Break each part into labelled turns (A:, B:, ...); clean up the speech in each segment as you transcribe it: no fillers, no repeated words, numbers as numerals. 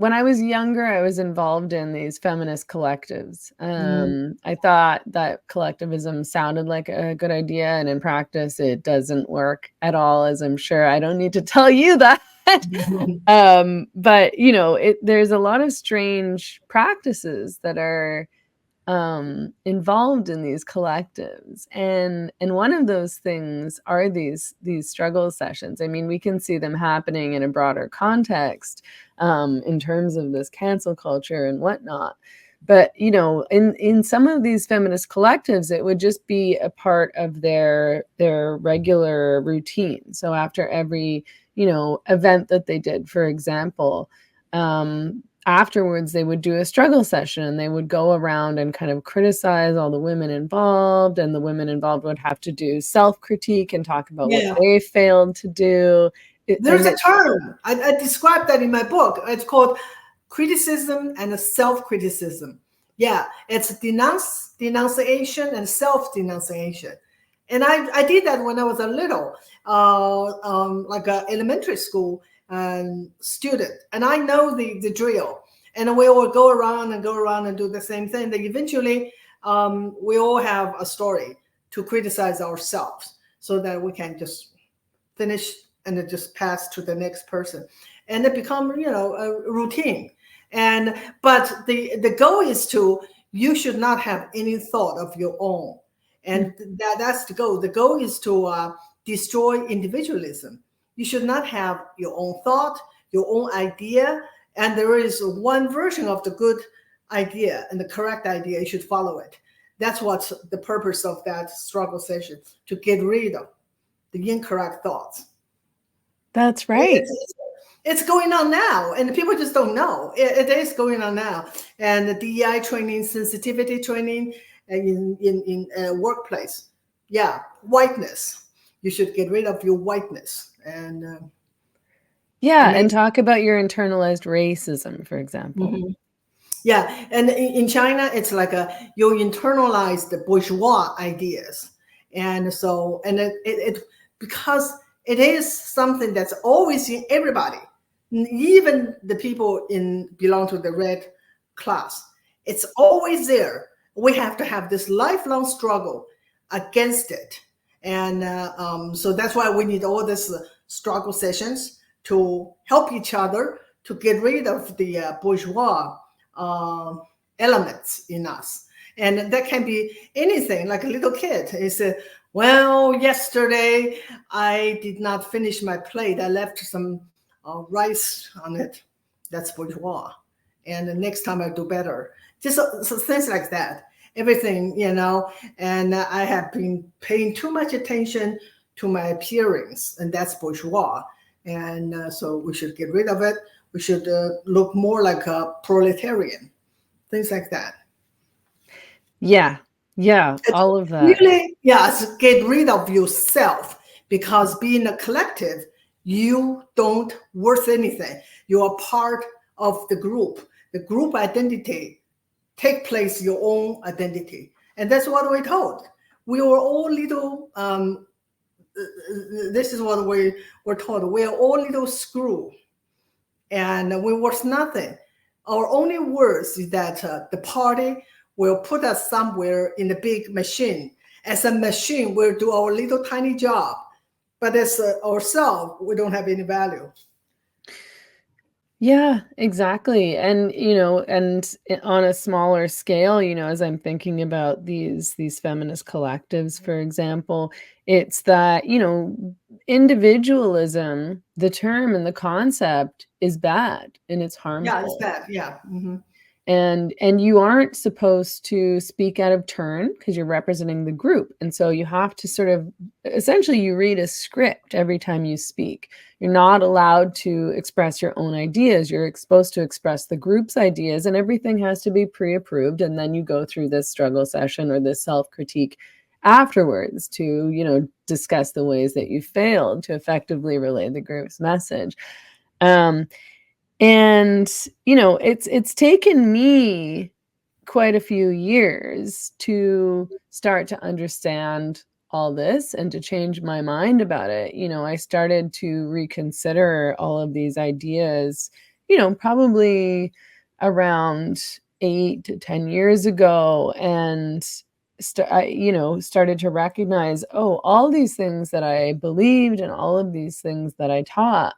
A: when I was younger, I was involved in these feminist collectives.
B: Mm.
A: I thought that collectivism sounded like a good idea, and in practice, it doesn't work at all, as I'm sure I don't need to tell you that. But there's a lot of strange practices that are involved in these collectives, and one of those things are these struggle sessions. I mean, we can see them happening in a broader context, in terms of this cancel culture and whatnot. But in some of these feminist collectives, it would just be a part of their regular routine. So after every event that they did, for example, afterwards they would do a struggle session, and they would go around and kind of criticize all the women involved, and the women involved would have to do self-critique and talk about what they failed to do.
B: There's a term, I described that in my book. It's called criticism and self-criticism. Yeah, it's denunciation and self-denunciation. And I did that when I was a little, like an elementary school student. And I know the drill. And we will go around and do the same thing. That eventually, we all have a story to criticize ourselves, so that we can just finish and then just pass to the next person, and it become a routine. But the goal is you should not have any thought of your own, and that's the goal. The goal is to destroy individualism. You should not have your own thought, your own idea, and there is one version of the good idea and the correct idea. You should follow it. That's what's the purpose of that struggle session, to get rid of the incorrect thoughts.
A: That's right.
B: It's going on now, and people just don't know. It is going on now, and the DEI training, sensitivity training in workplace. Yeah, whiteness. You should get rid of your whiteness, and
A: and talk about your internalized racism, for example.
B: Mm-hmm. Yeah, and in China, it's like you internalize the bourgeois ideas, and so it because it is something that's always in everybody, even the people belong to the red class. It's always there. We have to have this lifelong struggle against it, and so that's why we need all these struggle sessions to help each other to get rid of the bourgeois elements in us. And that can be anything, like a little kid. It's well, yesterday I did not finish my plate. I left some rice on it. That's bourgeois. And the next time I do better. Just so things like that. Everything, and I have been paying too much attention to my appearance, and that's bourgeois. And so we should get rid of it. We should look more like a proletarian, things like that.
A: Yeah, all of that.
B: Really, yes, get rid of yourself, because being a collective, you don't worth anything. You are part of the group. The group identity take place your own identity. And that's what we're told. We were all little, this is what we're told. We are all little screw, and we worth nothing. Our only worth is that the party will put us somewhere in a big machine. As a machine, we'll do our little tiny job. But as ourselves, we don't have any value.
A: Yeah, exactly. And, and on a smaller scale, as I'm thinking about these feminist collectives, for example, it's that, individualism, the term and the concept, is bad and it's harmful.
B: Yeah, it's bad. Yeah. Mm-hmm.
A: And you aren't supposed to speak out of turn because you're representing the group. And so you have to sort of, essentially you read a script every time you speak. You're not allowed to express your own ideas. You're supposed to express the group's ideas, and everything has to be pre-approved. And then you go through this struggle session or this self-critique afterwards to, discuss the ways that you failed to effectively relay the group's message. And, it's taken me quite a few years to start to understand all this and to change my mind about it. I started to reconsider all of these ideas probably around 8 to 10 years ago, and started to recognize, oh, all these things that I believed and all of these things that I taught,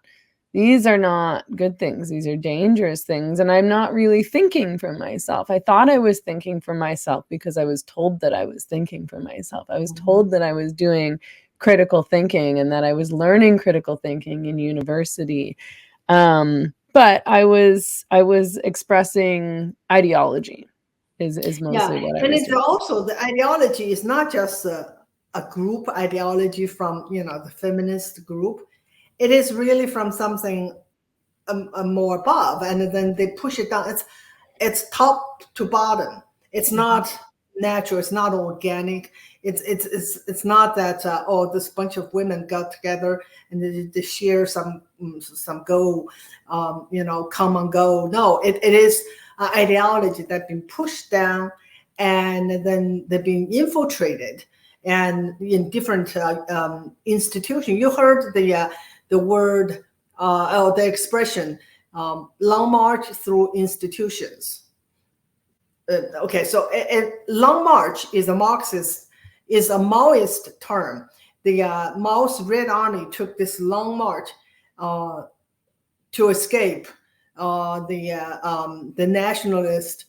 A: these are not good things. These are dangerous things. And I'm not really thinking for myself. I thought I was thinking for myself because I was told that I was thinking for myself. I was told that I was doing critical thinking and that I was learning critical thinking in university. But I was expressing ideology is mostly what I
B: and
A: was
B: it's
A: doing.
B: also, the ideology is not just a group ideology from the feminist group. It is really from something more above, and then they push it down. It's top to bottom. It's not natural. It's not organic. It's not that this bunch of women got together and they share some goal, common goal. No, it is ideology that's been pushed down, and then they're being infiltrated, and in different institutions. You heard the word the expression long march through institutions. Okay, so long march is a Maoist term. The Mao's Red Army took this long march to escape the nationalist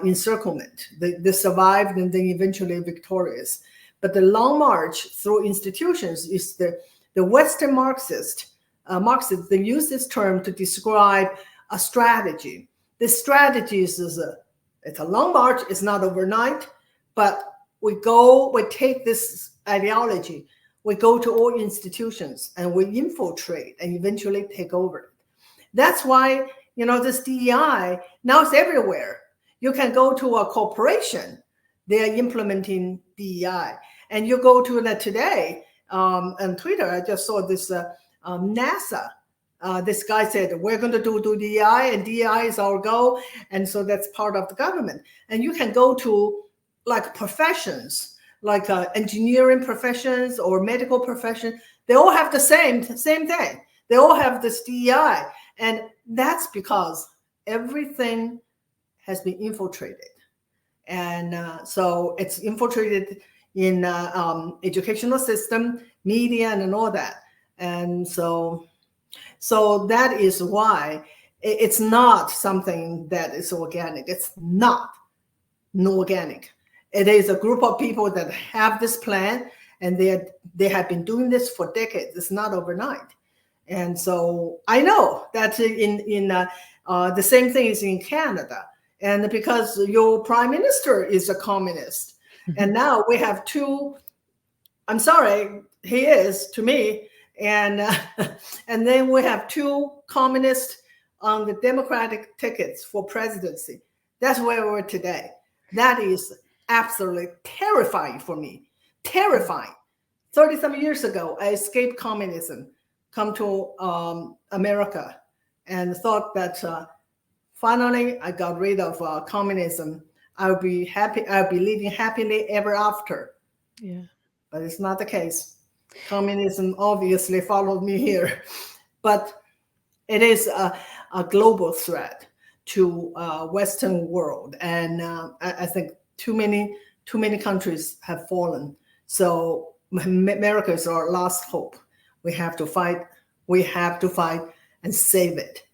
B: encirclement. They survived and then eventually victorious. But the long march through institutions is the Western Marxists, they use this term to describe a strategy. This strategy is it's a long march. It's not overnight, but we take this ideology, we go to all institutions and we infiltrate and eventually take over. That's why, this DEI, now it's everywhere. You can go to a corporation, they are implementing DEI. And you go to that today on Twitter, I just saw this NASA. This guy said, we're going to do DEI, and DEI is our goal. And so that's part of the government. And you can go to like professions, like engineering professions or medical profession. They all have the same thing. They all have this DEI. And that's because everything has been infiltrated. And so it's infiltrated in educational system, media, and all that. And so that is why it's not something that is organic. It's not organic. It is a group of people that have this plan, and they have been doing this for decades. It's not overnight. And so I know that in the same thing is in Canada. And because your prime minister is a communist, and now we have two, I'm sorry, he is to me, and then we have two communists on the Democratic tickets for presidency. That's where we're today. That is absolutely terrifying for me. Terrifying. 30-some years ago, I escaped communism, come to America, and thought that finally I got rid of communism. I'll be happy. I'll be living happily ever after.
A: Yeah.
B: But it's not the case. Communism obviously followed me here, but it is a global threat to Western world, and I think too many countries have fallen. So America is our last hope. We have to fight. We have to fight and save it.